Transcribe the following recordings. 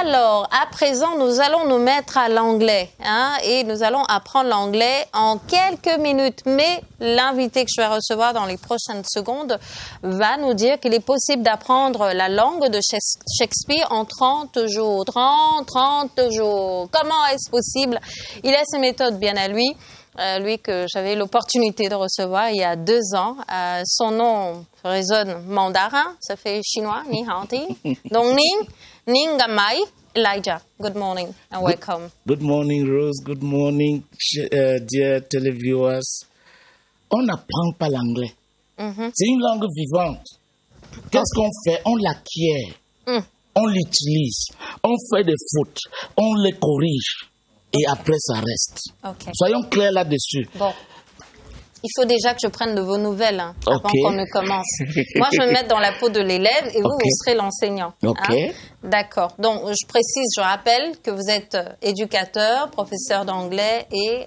Alors, à présent, nous allons nous mettre à l'anglais, hein, et nous allons apprendre l'anglais en quelques minutes. Mais l'invité que je vais recevoir dans les prochaines secondes va nous dire qu'il est possible d'apprendre la langue de Shakespeare en 30 jours. 30 jours. Comment est-ce possible? Il a ses méthodes bien à lui. Lui que j'avais l'opportunité de recevoir il y a 2 ans. Son nom résonne mandarin, ça fait chinois, ni hao ti. Donc, Ning Gamai, Elijah. Good morning and welcome. Good morning, Rose. Good morning, dear televiewers. On n'apprend pas l'anglais. C'est une langue vivante. Qu'est-ce qu'on fait? On l'acquiert. On l'utilise. On fait des fautes. On les corrige. Et après, ça reste. Okay. Soyons clairs là-dessus. Bon. Il faut déjà que je prenne de vos nouvelles avant qu'on ne commence. Moi, je vais me mettre dans la peau de l'élève et vous, vous serez l'enseignant. Hein? D'accord. Donc, je précise, je rappelle que vous êtes éducateur, professeur d'anglais et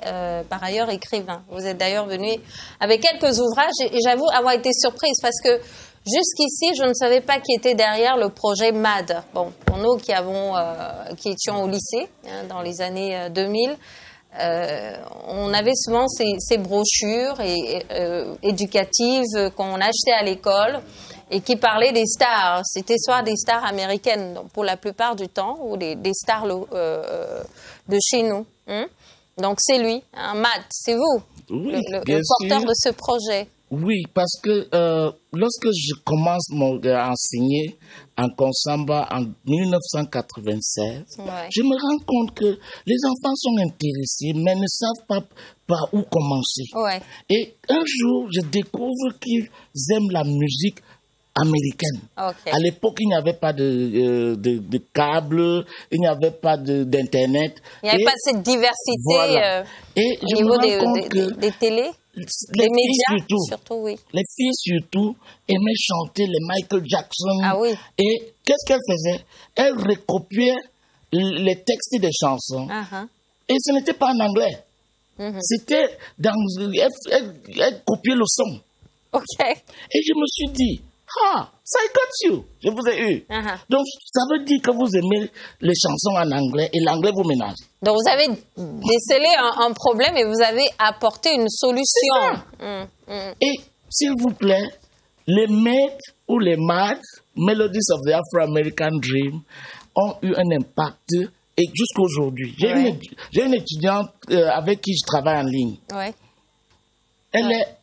par ailleurs écrivain. Vous êtes d'ailleurs venu avec quelques ouvrages et j'avoue avoir été surprise parce que jusqu'ici, je ne savais pas qui était derrière le projet MAD. Bon, pour nous qui étions au lycée dans les années 2000, on avait souvent ces brochures éducatives qu'on achetait à l'école et qui parlaient des stars. C'était soit des stars américaines donc pour la plupart du temps ou des stars de chez nous. Donc c'est lui, Matt, c'est vous, oui, le porteur de ce projet. Oui, parce que lorsque je commence à enseigner en Konsamba en 1996, je me rends compte que les enfants sont intéressés, mais ne savent pas par où commencer. Et un jour, je découvre qu'ils aiment la musique américaine. À l'époque, il n'y avait pas de câble, il n'y avait pas d'internet. Il n'y avait pas cette diversité et au niveau des télés. Les filles surtout, oui. Les filles surtout aimaient chanter les Michael Jackson. Et qu'est-ce qu'elles faisaient? Elles recopiaient les textes des chansons. Et ce n'était pas en anglais. C'était dans... Elles copiaient le son. Et je me suis dit, ça I got you. Je vous ai eu. Donc, ça veut dire que vous aimez les chansons en anglais et l'anglais vous ménage. Donc, vous avez décelé un problème et vous avez apporté une solution. Et, s'il vous plaît, les MAD ou les MAD, Melodies of the Afro-American Dream, ont eu un impact et jusqu'à aujourd'hui. J'ai une étudiante avec qui je travaille en ligne. Elle est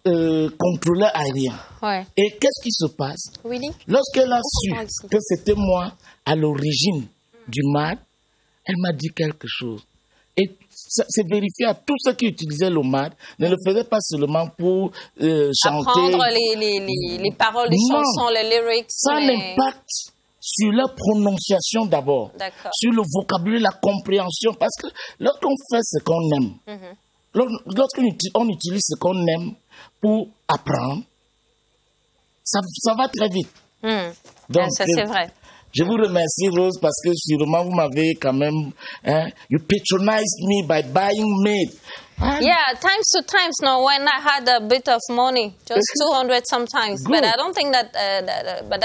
contrôleur aérien. Et qu'est-ce qui se passe? Lorsqu'elle a su que c'était moi à l'origine du MAD, elle m'a dit quelque chose. Et c'est vérifié à tous ceux qui utilisaient le MAD, ne le faisaient pas seulement pour chanter. Apprendre les paroles des chansons, les lyrics. Ça a un impact sur la prononciation d'abord, sur le vocabulaire, la compréhension. Parce que lorsqu'on fait ce qu'on aime, lorsqu'on utilise ce qu'on aime pour apprendre, ça va très vite. Donc, ça, c'est vrai. Je vous remercie, Rose, parce que sûrement vous m'avez quand même... you patronized me by buying MAD. Yeah, times to times now when I had a bit of money, just 200 sometimes. But I don't think that, but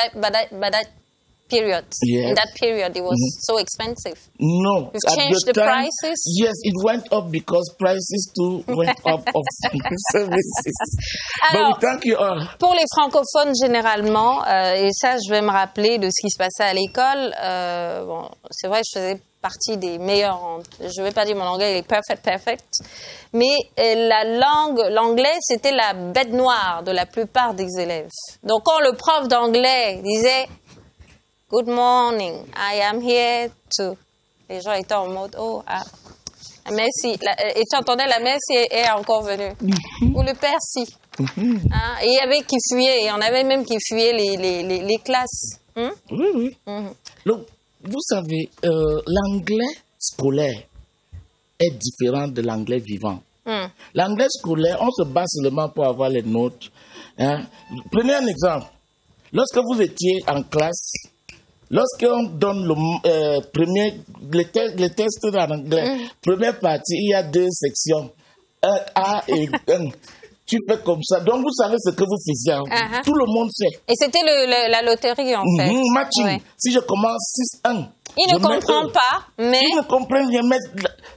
that period, in that period, it was so expensive. No. You've changed the prices? Yes, it went up because prices too went up of services. Alors, but we thank you all. Pour les francophones généralement, et ça je vais me rappeler de ce qui se passait à l'école, bon, c'est vrai je faisais partie des meilleurs, je ne vais pas dire mon anglais il est perfect, mais l'anglais c'était la bête noire de la plupart des élèves. Donc quand le prof d'anglais disait Good morning, I am here to. Les gens étaient en mode, la messe, et tu entendais la messe est encore venue. Ou le père si. Et il y avait qui fuyaient, et on avait même qui fuyaient les classes. Oui. Donc, vous savez, l'anglais scolaire est différent de l'anglais vivant. L'anglais scolaire, on se base seulement pour avoir les notes. Prenez un exemple. Lorsque vous étiez en classe, lorsqu'on donne les tests en anglais, première partie, il y a 2 sections, A et 1. Tu fais comme ça. Donc, vous savez ce que vous faisiez. Tout le monde sait. Et c'était la loterie, en fait. Matching. Si je commence 6-1, Il ne comprend pas, mais... Ils ne comprennent rien, mais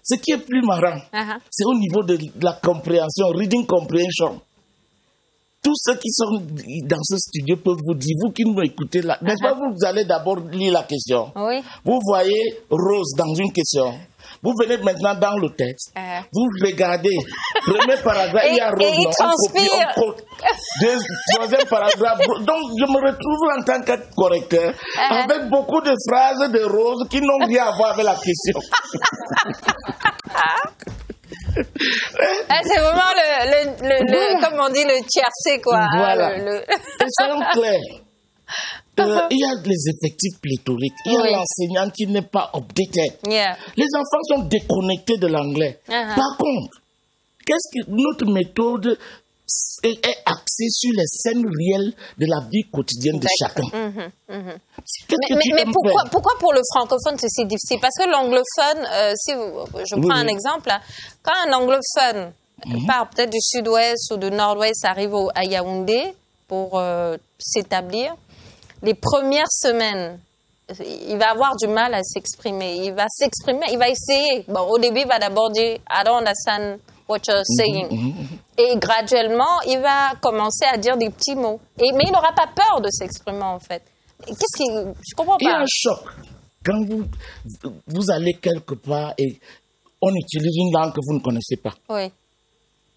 ce qui est plus marrant, c'est au niveau de la compréhension, reading comprehension. Tous ceux qui sont dans ce studio peuvent vous dire, vous qui nous écoutez là, n'est-ce pas, vous allez d'abord lire la question. Oui. Vous voyez Rose dans une question. Vous venez maintenant dans le texte. Vous regardez. Premier paragraphe, il y a Rose. Et il transpire. Troisième paragraphe. Donc, je me retrouve en tant que correcteur avec beaucoup de phrases de Rose qui n'ont rien à voir avec la question. C'est vraiment le comme on dit, le tiercé, quoi. Voilà. Et soyons clairs. Il y a les effectifs pléthoriques. Il y a l'enseignant qui n'est pas updated. Les enfants sont déconnectés de l'anglais. Par contre, qu'est-ce que notre méthode est axée sur les scènes réelles de la vie quotidienne de chacun. Mais pourquoi pour le francophone c'est si difficile? Parce que l'anglophone, je prends un exemple, là, quand un anglophone part peut-être du sud-ouest ou du nord-ouest, arrive à Yaoundé pour s'établir, les premières semaines, il va avoir du mal à s'exprimer. Il va s'exprimer, il va essayer. Bon, au début, il va d'abord dire « I don't understand what you're saying ». Et graduellement, il va commencer à dire des petits mots. Mais il n'aura pas peur de s'exprimer, en fait. Je comprends pas. Il y a un choc. Quand vous allez quelque part et on utilise une langue que vous ne connaissez pas. Oui.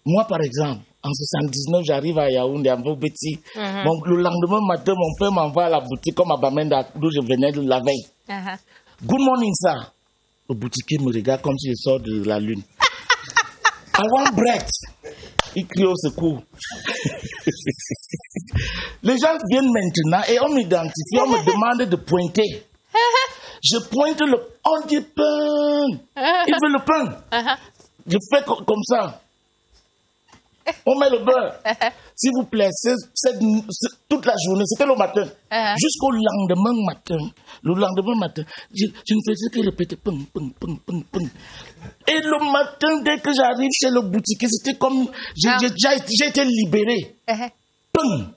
Moi, par exemple, en 79, j'arrive à Yaoundé, à Mbobeti. Le lendemain matin, mon père m'envoie à la boutique comme à Bamenda, d'où je venais la veille. Good morning, sir. Le boutiquier me regarde comme si je sors de la lune. I want bread. Il crie au secours. Les gens viennent maintenant et on m'identifie, on me demande de pointer. Je pointe on dit pain. Il veut le pain. Je fais comme ça. On met le beurre. S'il vous plaît, toute la journée, c'était le matin. Jusqu'au lendemain matin. Le lendemain matin, je ne faisais que répéter ping, ping, ping, ping, ping. Et le matin, dès que j'arrive chez le boutiquier, c'était comme j'ai été libéré. Ping.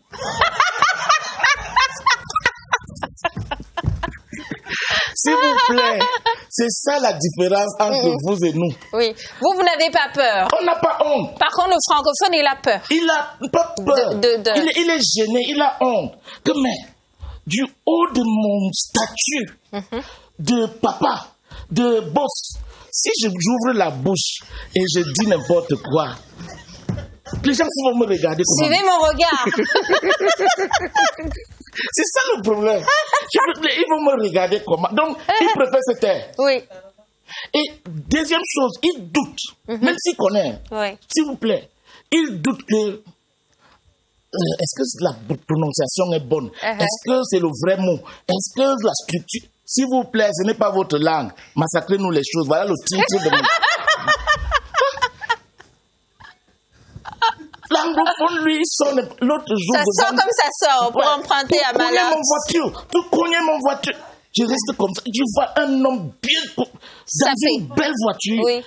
S'il vous plaît, c'est ça la différence entre vous et nous. Oui. Vous n'avez pas peur. On n'a pas honte. Par contre, le francophone, il a peur. Il n'a pas peur. Il est gêné, il a honte. Mais du haut de mon statut de papa, de boss, si j'ouvre la bouche et je dis n'importe quoi, les gens vont me regarder comme suivez mon regard. C'est ça le problème. Ils vont me regarder comment. Donc, ils préfèrent se taire. Oui. Et deuxième chose, ils doutent. Même s'ils connaissent. Oui. S'il vous plaît, ils doutent que... est-ce que la prononciation est bonne? Est-ce que c'est le vrai mot? Est-ce que la structure... S'il vous plaît, ce n'est pas votre langue. Massacrez-nous les choses. Voilà le titre de mon... L'anglophone, lui, sonne l'autre jour. Ça sort comme ça sort pour emprunter à ma langue. Tu connais mon voiture. Je reste comme ça. Je vois un homme bien dans une belle voiture. Oui.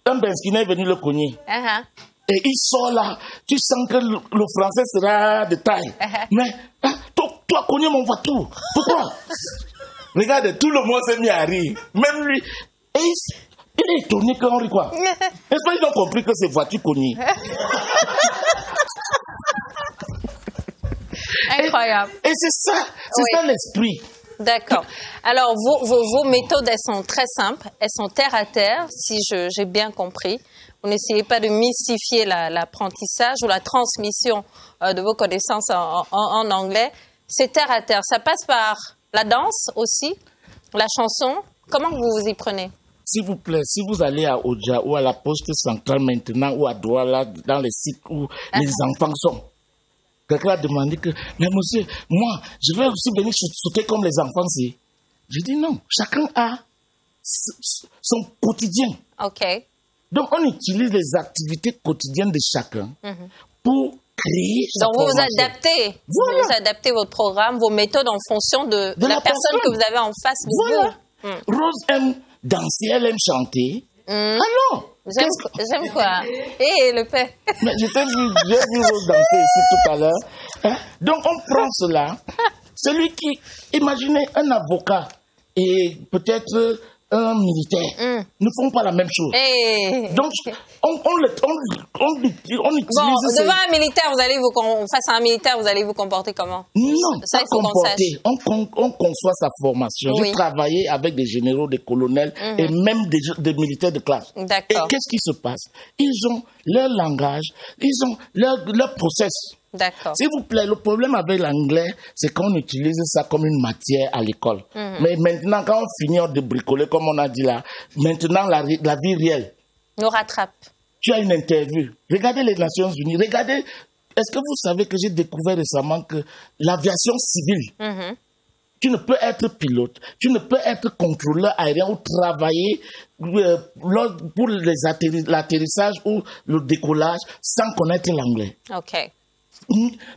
Un Benskina est venu le cogner. Et il sort là. Tu sens que le français sera de taille. Mais toi, connais mon voiture. Pourquoi? Regarde, tout le monde s'est mis à rire. Même lui. Et il est étonné qu'on rit quoi. Est-ce qu'ils ont compris que c'est voiture cognées? Incroyable. Et c'est ça l'esprit. D'accord. Alors, vos méthodes, elles sont très simples. Elles sont terre à terre, si j'ai bien compris. Vous n'essayez pas de mystifier l'apprentissage ou la transmission de vos connaissances en anglais. C'est terre à terre. Ça passe par la danse aussi, la chanson. Comment vous vous y prenez? S'il vous plaît, si vous allez à Oja ou à la poste centrale maintenant ou à Douala, dans les sites où les enfants sont, quelqu'un a demandé que, mais monsieur, moi, je vais aussi venir sauter comme les enfants. Je dis non, chacun a son quotidien. OK. Donc, on utilise les activités quotidiennes de chacun pour créer sa Donc, vous adaptez. Voilà. Vous adaptez votre programme, vos méthodes en fonction de la personne que vous avez en face de vous. Rose aime danser, elle aime chanter. Alors, j'aime quoi? Et le père. Mais j'ai vu Rose danser ici tout à l'heure. Donc, on prend cela. Celui qui, imaginez un avocat et peut-être un militaire ne font pas la même chose. Donc, on utilise... Bon, devant un militaire, face à un militaire, vous allez vous comporter comment? Non, ça, il faut qu'on sache. On conçoit sa formation. J'ai travaillé avec des généraux, des colonels et même des militaires de classe. D'accord. Et qu'est-ce qui se passe? Ils ont leur langage, ils ont leur process. D'accord. S'il vous plaît, le problème avec l'anglais, c'est qu'on utilise ça comme une matière à l'école. Mais maintenant, quand on finit de bricoler, comme on a dit là, maintenant, la vie réelle nous rattrape. Tu as une interview. Regardez les Nations Unies. Regardez, est-ce que vous savez que j'ai découvert récemment que l'aviation civile, tu ne peux être pilote, tu ne peux être contrôleur aérien ou travailler pour l'atterrissage ou le décollage sans connaître l'anglais. OK.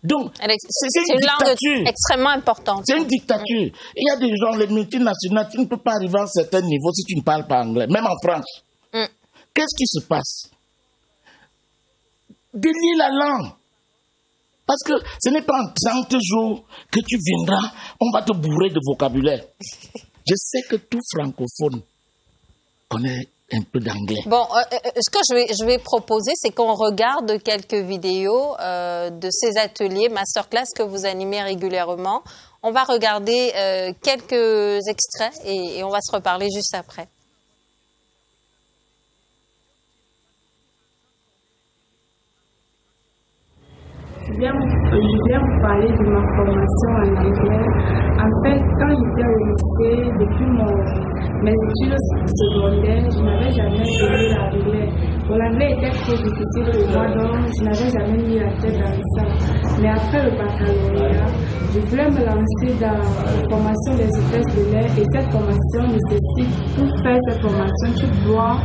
Donc, c'est une langue extrêmement importante. C'est une dictature. Il y a des gens, les multinationales, tu ne peux pas arriver à un certain niveau si tu ne parles pas anglais, même en France. Qu'est-ce qui se passe? Délie la langue. Parce que ce n'est pas en 30 jours que tu viendras, on va te bourrer de vocabulaire. Je sais que tout francophone connaît un peu d'anglais. Bon, ce que je vais proposer, c'est qu'on regarde quelques vidéos de ces ateliers masterclass que vous animez régulièrement. On va regarder quelques extraits et on va se reparler juste après. Je viens vous parler de ma formation en anglais. En fait, quand j'étais au lycée, depuis mes études secondaires, je n'avais jamais aimé l'anglais. Bon, l'anglais était trop difficile pour moi, donc je n'avais jamais mis la tête dans ça. Mais après le baccalauréat, je voulais me lancer dans la formation des hôtesses de l'air et cette formation nécessite, pour faire cette formation, tu dois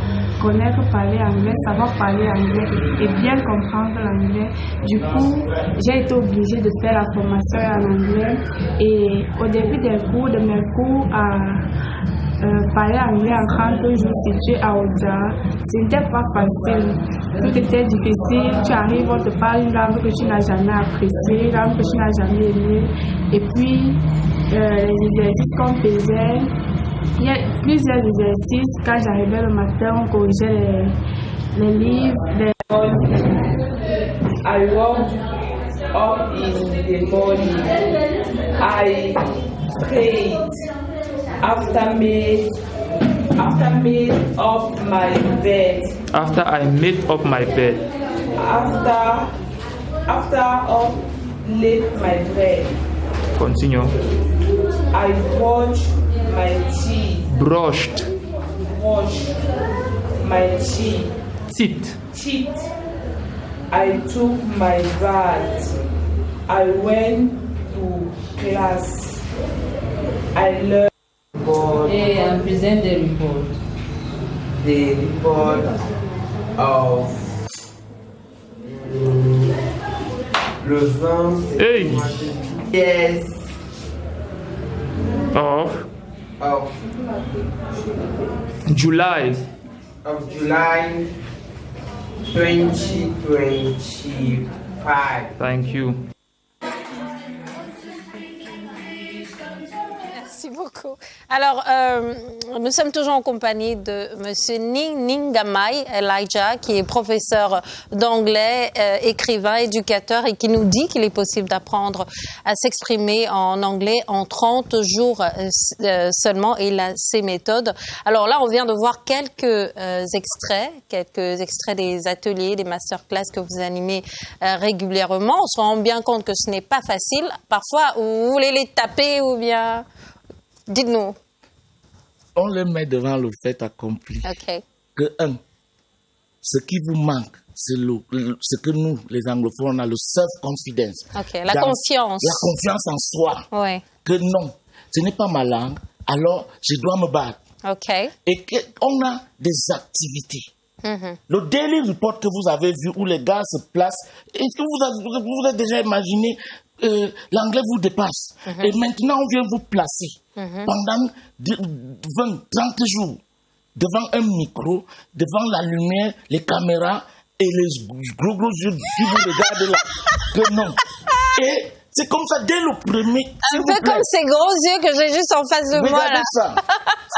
connaître, parler anglais, savoir parler anglais et bien comprendre l'anglais. Du coup, j'ai été obligée de faire la formation en anglais et au début de mes cours à parler anglais en 30 jours situé à Oja, ce n'était pas facile. Tout était difficile. Tu arrives, on te parle une langue que tu n'as jamais appréciée, une langue que tu n'as jamais aimée. Et puis, les exercices qu'on faisait, il y a plusieurs exercices. Quand j'arrivais le matin, on corrigeait les livres. I woke up in the morning. I prayed after made up my bed. After I made up my bed. After I laid my bed. Continue. I brushed my teeth. Brushed. Washed my teeth. Teeth. I took my bath. I went to class. I learned. And present the report. The report of le 20 yes of July 2025. Thank you. Merci beaucoup. Alors, nous sommes toujours en compagnie de Monsieur Ningamai Elijah, qui est professeur d'anglais, écrivain, éducateur, et qui nous dit qu'il est possible d'apprendre à s'exprimer en anglais en 30 jours seulement, et il a ses méthodes. Alors là, on vient de voir quelques extraits des ateliers, des masterclass que vous animez régulièrement. On se rend bien compte que ce n'est pas facile. Parfois, vous voulez les taper ou bien... Dites-nous. On les met devant le fait accompli. Okay. Que ce qui vous manque, c'est ce que nous, les anglophones, on a le self-confidence. Okay. La confiance. La confiance en soi. Ouais. Que non, ce n'est pas ma langue, alors je dois me battre. Okay. Et qu'on a des activités. Le daily report que vous avez vu où les gars se placent, est-ce que vous avez déjà imaginé l'anglais vous dépasse et maintenant on vient vous placer pendant 20-30 jours devant un micro, devant la lumière, les caméras et les gros yeux qui vous regardent là. Que non. Et C'est comme ça, dès le premier... Un peu comme ces gros yeux que j'ai juste en face de moi, là. Regardez ça.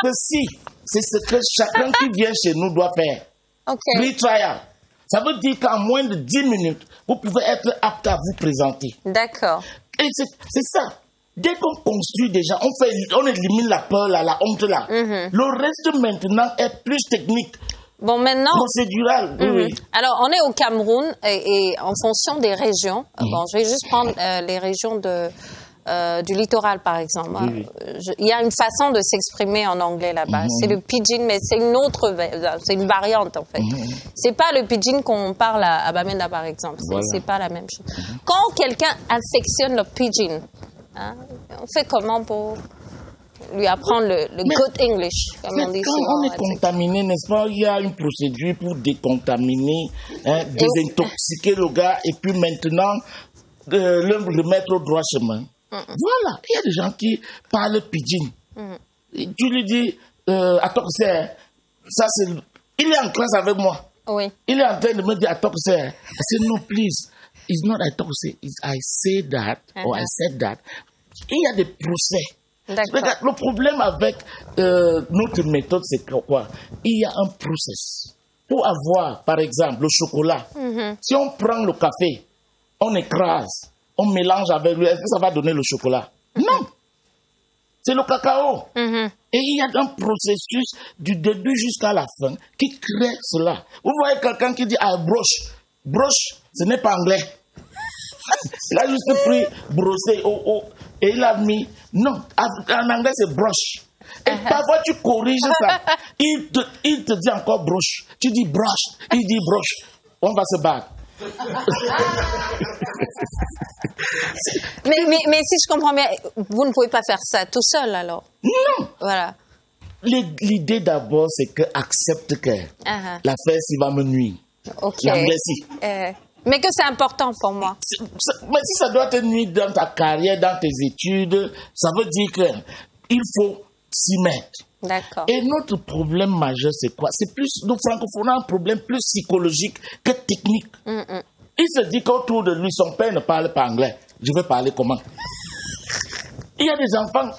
Ceci, c'est ce que chacun qui vient chez nous doit faire. OK. Free trial. Ça veut dire qu'en moins de 10 minutes, vous pouvez être apte à vous présenter. D'accord. Et c'est ça. Dès qu'on construit déjà, on élimine la peur, là, la honte là. Le reste maintenant est plus technique. Bon, maintenant... Procédural, oui. Alors, on est au Cameroun et en fonction des régions. Bon, je vais juste prendre les régions du littoral, par exemple. Il y a une façon de s'exprimer en anglais là-bas. C'est le pidgin, mais c'est une autre, c'est une variante en fait. C'est pas le pidgin qu'on parle à Bamenda, par exemple. C'est pas la même chose. Quand quelqu'un affectionne le pidgin, hein, on fait comment pour lui apprendre le good English, comme on dit quand souvent, on est contaminé, n'est-ce pas, il y a une procédure pour décontaminer, désintoxiquer le gars et puis maintenant le remettre au droit chemin. Voilà, il y a des gens qui parlent pidgin. Tu lui dis, attends, ça c'est... Il est en classe avec moi. Oui. Il est en train de me dire, attends, c'est... I say, no, please. It's not I talk, it's I say that, or I said that. Il y a des procès. Regarde, le problème avec notre méthode, c'est quoi? Il y a un process. Pour avoir, par exemple, le chocolat, si on prend le café, on écrase, on mélange avec lui, est-ce que ça va donner le chocolat? Non. C'est le cacao. Et il y a un processus du début jusqu'à la fin qui crée cela. Vous voyez quelqu'un qui dit « ah, broche ». Broche, ce n'est pas anglais. Il a juste pris brosser et il a mis... Non, en anglais c'est broche. Et parfois tu corriges ça. Il te dit encore broche. Tu dis broche. Il dit broche. On va se battre. mais si je comprends bien, vous ne pouvez pas faire ça tout seul alors? Non. Voilà. L'idée d'abord, c'est que accepte que l'affaire s'y va me nuire. Okay. L'anglais si. Mais que c'est important pour moi. Mais si ça doit te nuire dans ta carrière, dans tes études, ça veut dire qu'il faut s'y mettre. D'accord. Et notre problème majeur, c'est quoi? C'est plus, nous francophones, un problème plus psychologique que technique. Il se dit qu'autour de lui, son père ne parle pas anglais. Je vais parler comment? Il y a des enfants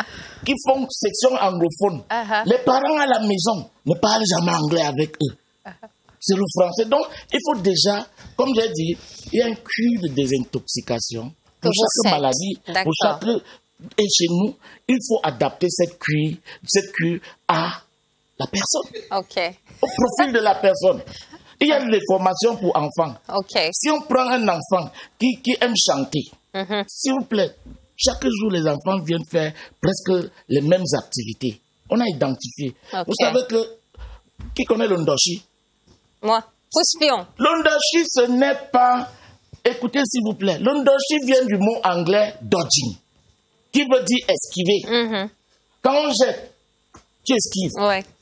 qui font section anglophone. Les parents à la maison ne parlent jamais anglais avec eux. C'est le français. Donc, il faut déjà, comme j'ai dit, il y a un cure de désintoxication pour chaque maladie, pour chaque... Et chez nous, il faut adapter cette cure à la personne, au profil de la personne. Il y a des formations pour enfants. Si on prend un enfant qui aime chanter, s'il vous plaît, chaque jour, les enfants viennent faire presque les mêmes activités. On a identifié. Vous savez que... Qui connaît le ndoshi? Moi. Pouspion. Le ndoshi, ce n'est pas... Écoutez, s'il vous plaît. Le ndoshi vient du mot anglais dodging, qui veut dire esquiver. Quand on jette, tu esquives.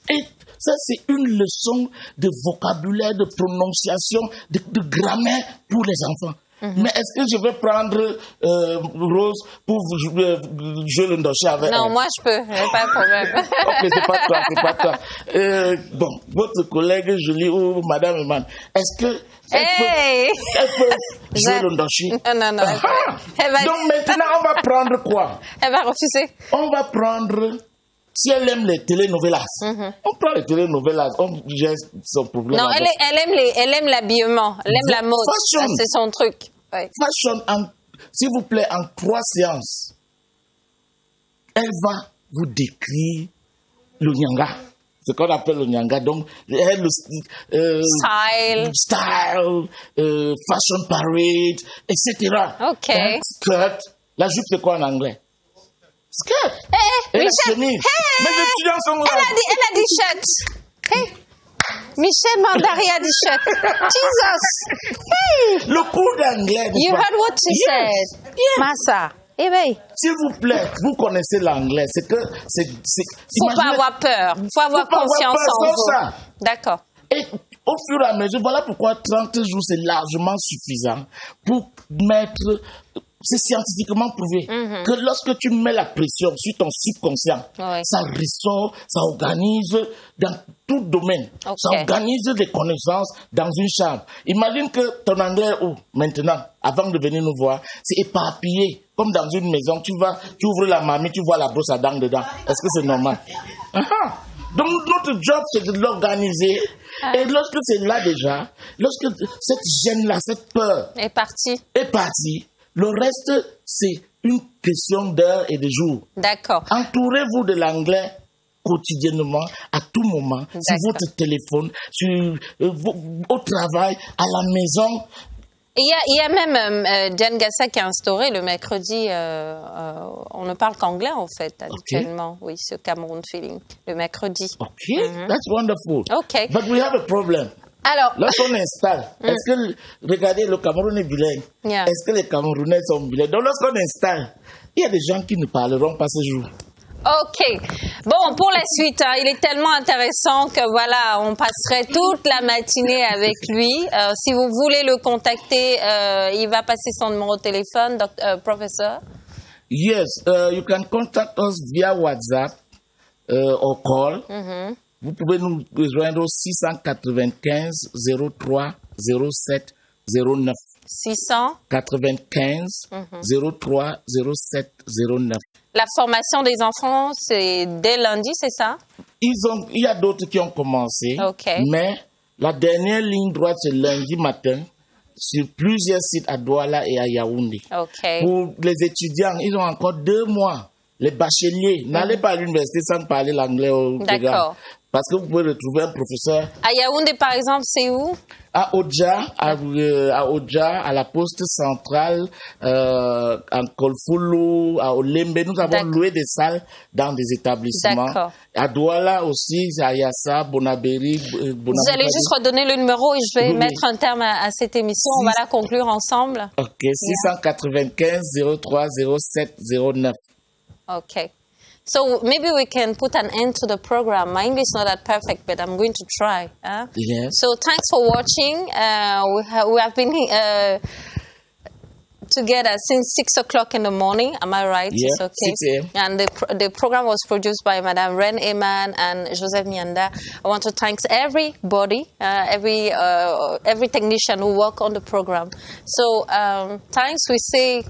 Et ça, c'est une leçon de vocabulaire, de prononciation, de grammaire pour les enfants. Mais est-ce que je vais prendre Rose pour jouer le ndoshi avec elle? Non, moi je peux, pas de problème. Ok, c'est pas toi. Bon, votre collègue Julie ou Madame Eman, est-ce que elle peut jouer le ndoshi? Non. Donc maintenant, on va prendre quoi? Elle va refuser. On va prendre... Si elle aime les telenovelas, on prend les telenovelas, on gère son problème. Non, elle aime l'habillement, elle aime la mode. Ça, c'est son truc. Fashion, s'il vous plaît, en 3 séances, elle va vous décrire le nyanga. Ce qu'on appelle le nyanga. Donc, style, fashion parade, etc. Skirt. La jupe, c'est quoi en anglais? Skirt. Michel, mais les étudiants sont là. Elle a dit shirt. Michel Mandari a dit shirt. Jesus. Le cours d'anglais. You heard what she said. Massa. S'il vous plaît, vous connaissez l'anglais. C'est que faut pas avoir peur. Faut avoir confiance en vous. D'accord. Et au fur et à mesure, voilà pourquoi 30 jours c'est largement suffisant pour mettre c'est scientifiquement prouvé que lorsque tu mets la pression sur ton subconscient, ça ressort, ça organise dans tout domaine. Ça organise des connaissances dans une chambre. Imagine que ton anglais, maintenant, avant de venir nous voir, c'est éparpillé. Comme dans une maison, tu ouvres la marmite, tu vois la brosse à dents dedans. Est-ce que c'est normal? Donc notre job, c'est de l'organiser. Et lorsque c'est là déjà, lorsque cette gêne-là, cette peur est partie, le reste, c'est une question d'heures et de jours. D'accord. Entourez-vous de l'anglais quotidiennement, à tout moment, sur votre téléphone, au travail, à la maison. Il y a même Diane Gassa qui a instauré le mercredi, on ne parle qu'anglais en fait, habituellement. Oui, ce Cameroun Feeling, le mercredi. That's wonderful. But we have a problem. Alors, lorsqu'on installe, est-ce que, regardez, le Cameroun est bilingue. Est-ce que les Camerounais sont bilingues? Donc lorsqu'on installe, il y a des gens qui ne parleront pas ce jour. Ok. Bon, pour la suite, il est tellement intéressant que voilà, on passerait toute la matinée avec lui. Si vous voulez le contacter, il va passer son numéro de téléphone, professeur. Yes, you can contact us via WhatsApp or call. Vous pouvez nous rejoindre au 695 03 07 09. 695 03 07 09. La formation des enfants, c'est dès lundi, c'est ça? Il y a d'autres qui ont commencé, mais la dernière ligne droite, c'est lundi matin, sur plusieurs sites à Douala et à Yaoundé. Pour les étudiants, ils ont encore 2 mois. Les bacheliers, n'allez pas à l'université sans parler l'anglais au programme. Parce que vous pouvez retrouver un professeur. À Yaoundé, par exemple, c'est où? À Odja, à la poste centrale, en Kolfoulou, à Olembe. Nous avons loué des salles dans des établissements. À Douala aussi, à Yassa, Bonaberi. Vous allez juste redonner le numéro et je vais mettre un terme à cette émission. On va la conclure ensemble. 695 03 07 09. Okay. So maybe we can put an end to the program. My English is not that perfect, but I'm going to try. Yes. So thanks for watching. We have been together since 6 o'clock in the morning. Am I right? Yeah, it's okay. 6 a.m. And the program was produced by Madame Ren Eman and Joseph Mianda. I want to thank everybody, every technician who worked on the program. So thanks. We say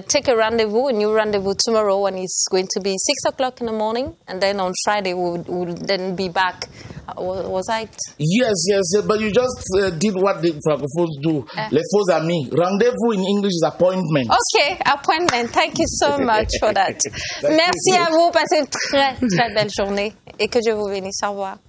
take a rendezvous, a new rendezvous tomorrow, and it's going to be 6 o'clock in the morning, and then on Friday we'll then be back. Was I? Yes, but you just did what the francophones do. Les faux amis. Rendezvous in English is appointment. Okay, appointment. Thank you so much for that. Merci à vous. Passez une très, très belle journée et que Dieu vous bénisse. Au revoir.